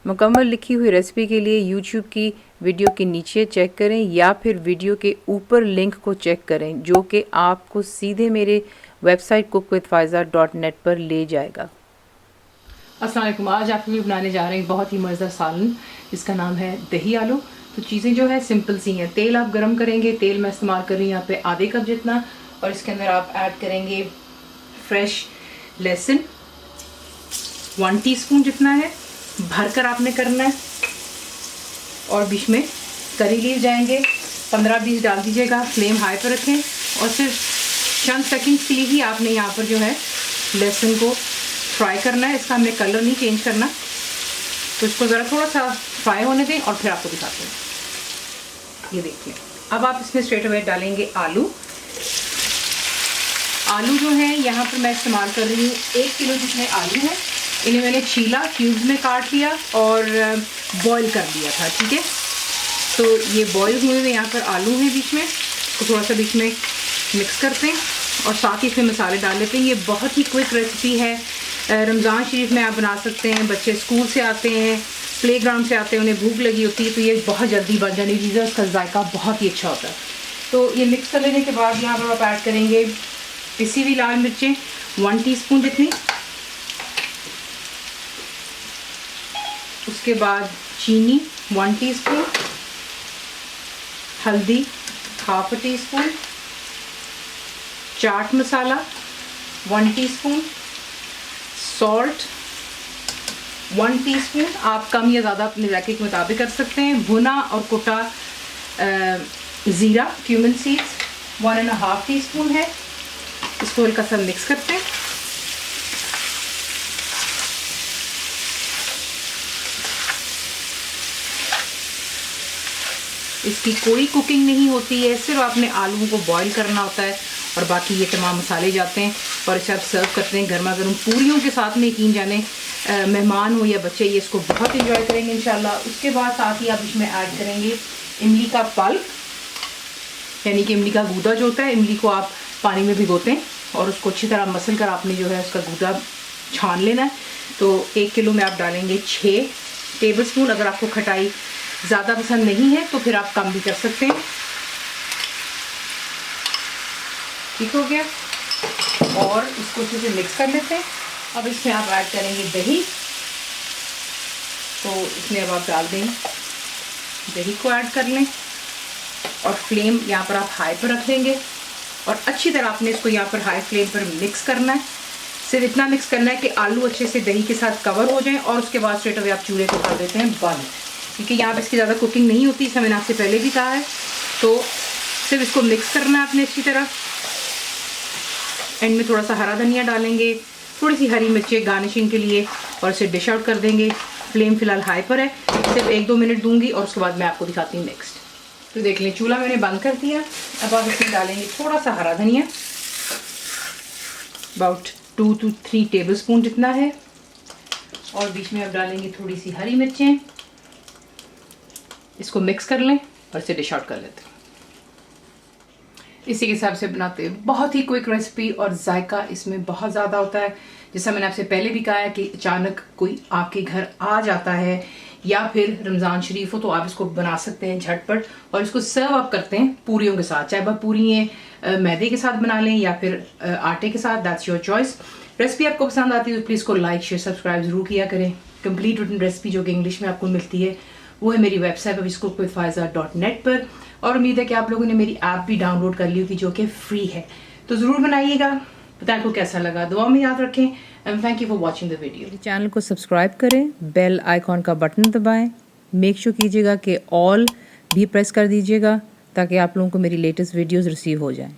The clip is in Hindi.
मुकम्मल लिखी हुई रेसिपी के लिए यूट्यूब की वीडियो के नीचे चेक करें या फिर वीडियो के ऊपर लिंक को चेक करें जो कि आपको सीधे मेरे वेबसाइट cookWithFaiza.net पर ले जाएगा। अस्सलाम वालेकुम। आज आपके लिए बनाने जा रहे हैं बहुत ही मज़ेदार सालन जिसका नाम है दही आलू। तो चीज़ें जो है सिंपल सी हैं। तेल आप गरम करेंगे, तेल मैं इस्तेमाल कर रही हूँ यहाँ पे आधे कप जितना, और इसके अंदर आप ऐड करेंगे फ्रेश लहसुन 1 टीस्पून जितना है, भरकर आपने करना है, और बीच में करी लीव जाएंगे 15-20 डाल दीजिएगा। फ्लेम हाई पर रखें और सिर्फ चंद सेकंड्स के लिए ही आपने यहाँ पर जो है लहसुन को फ्राई करना है। इसका हमने कलर नहीं चेंज करना, तो इसको ज़रा थोड़ा सा फ्राई होने दें और फिर आपको दिखाते हैं। ये देखिए, अब आप इसमें स्ट्रेट अवे डालेंगे आलू। आलू जो है यहाँ पर मैं इस्तेमाल कर रही हूँ 1 किलो जितने आलू हैं। इन्हें मैंने छीला, क्यूब्स में काट लिया और बॉईल कर दिया था। ठीक है, तो ये बॉईल हुए हुए यहाँ पर आलू हैं बीच में, इसको थोड़ा सा बीच में मिक्स करते हैं और साथ ही इसमें मसाले डाल लेते हैं। ये बहुत ही क्विक रेसिपी है, रमज़ान शरीफ में आप बना सकते हैं। बच्चे स्कूल से आते हैं, प्लेग्राउंड से आते हैं, उन्हें भूख लगी होती है, तो ये बहुत जल्दी बन जाने की चीज़ है। उसका जायका बहुत ही अच्छा होता है। तो ये मिक्स कर लेने के बाद यहाँ पर आप ऐड करेंगे पिसी हुई लाल मिर्चें 1 टीस्पून जितनी, उसके बाद चीनी 1 टीस्पून, हल्दी 1/2 teaspoon, chaat masala 1 teaspoon, salt 1 teaspoon. आप कम या ज़्यादा अपने जायके के मुताबिक कर सकते हैं। भुना और कुटा ज़ीरा क्यूमिन सीड्स 1.5 टीस्पून है। इसको हल्का सा मिक्स करते हैं। इसकी कोई कुकिंग नहीं होती है, सिर्फ आपने आलूओं को बॉईल करना होता है और बाकी ये तमाम मसाले जाते हैं और इसे आप सर्व करते हैं गर्मा गर्म पूरियों के साथ में। यकीन जाने मेहमान हो या बच्चे, ये इसको बहुत एंजॉय करेंगे इंशाल्लाह। उसके बाद साथ ही आप इसमें ऐड करेंगे इमली का पल्प, यानी कि इमली का गूदा जो होता है। इमली को आप पानी में भिगोते हैं और उसको अच्छी तरह मसल कर आपने जो है उसका गूदा छान लेना है। तो 1 किलो में आप डालेंगे 6 टेबलस्पून। अगर आपको खटाई ज़्यादा पसंद नहीं है तो फिर आप कम भी कर सकते हैं। ठीक हो गया, और इसको अच्छे से मिक्स कर लेते हैं। अब इसमें आप ऐड करेंगे दही। तो इसमें अब आप डाल दें, दही को ऐड कर लें और फ्लेम यहाँ पर आप हाई पर रख लेंगे और अच्छी तरह आपने इसको यहाँ पर हाई फ्लेम पर मिक्स करना है। सिर्फ इतना मिक्स करना है कि आलू अच्छे से दही के साथ कवर हो जाएं और उसके बाद स्ट्रेट अवे आप चूल्हे को कर देते हैं बंद, क्योंकि यहाँ पर इसकी ज़्यादा कुकिंग नहीं होती, इसमें मैंने आपसे पहले भी कहा है। तो सिर्फ इसको मिक्स करना है आपने अच्छी तरह। एंड में थोड़ा सा हरा धनिया डालेंगे, थोड़ी सी हरी मिर्चें गार्निशिंग के लिए, और इसे डिश आउट कर देंगे। फ्लेम फ़िलहाल हाई पर है, सिर्फ 1-2 मिनट दूंगी और उसके बाद मैं आपको दिखाती हूँ नेक्स्ट। तो देख लें, चूल्हा मैंने बंद कर दिया। अब आप इसमें डालेंगे थोड़ा सा हरा धनिया, अबाउट 2 to 3 टेबलस्पून जितना है, और बीच में आप डालेंगे थोड़ी सी हरी मिर्चें। इसको मिक्स कर लें और इसे डिश आउट कर लेते हैं। इसी के हिसाब से बनाते हैं। बहुत ही क्विक रेसिपी और जायका इसमें बहुत ज़्यादा होता है। जैसा मैंने आपसे पहले भी कहा है कि अचानक कोई आपके घर आ जाता है या फिर रमज़ान शरीफ हो तो आप इसको बना सकते हैं झटपट, और इसको सर्व आप करते हैं पूरियों के साथ। चाहे आप पूरियाँ मैदे के साथ बना लें या फिर आटे के साथ, दैट्स योर चॉइस। रेसिपी आपको पसंद आती है तो प्लीज़ को लाइक शेयर सब्सक्राइब ज़रूर किया करें। कंप्लीट रिटन रेसिपी जो कि इंग्लिश में आपको मिलती है वो है मेरी वेबसाइट cookWithFaiza.net पर, और उम्मीद है कि आप लोगों ने मेरी ऐप भी डाउनलोड कर ली होगी जो कि फ्री है। तो ज़रूर बनाइएगा, बताएं आपको कैसा लगा। दुआ में याद रखें and thank you for watching the video. Channel को सब्सक्राइब करें, बेल आइकॉन का बटन दबाएं, मेक श्योर कीजिएगा कि ऑल भी प्रेस कर दीजिएगा ताकि आप लोगों को मेरी लेटेस्ट वीडियोज़ रिसीव हो जाएँ।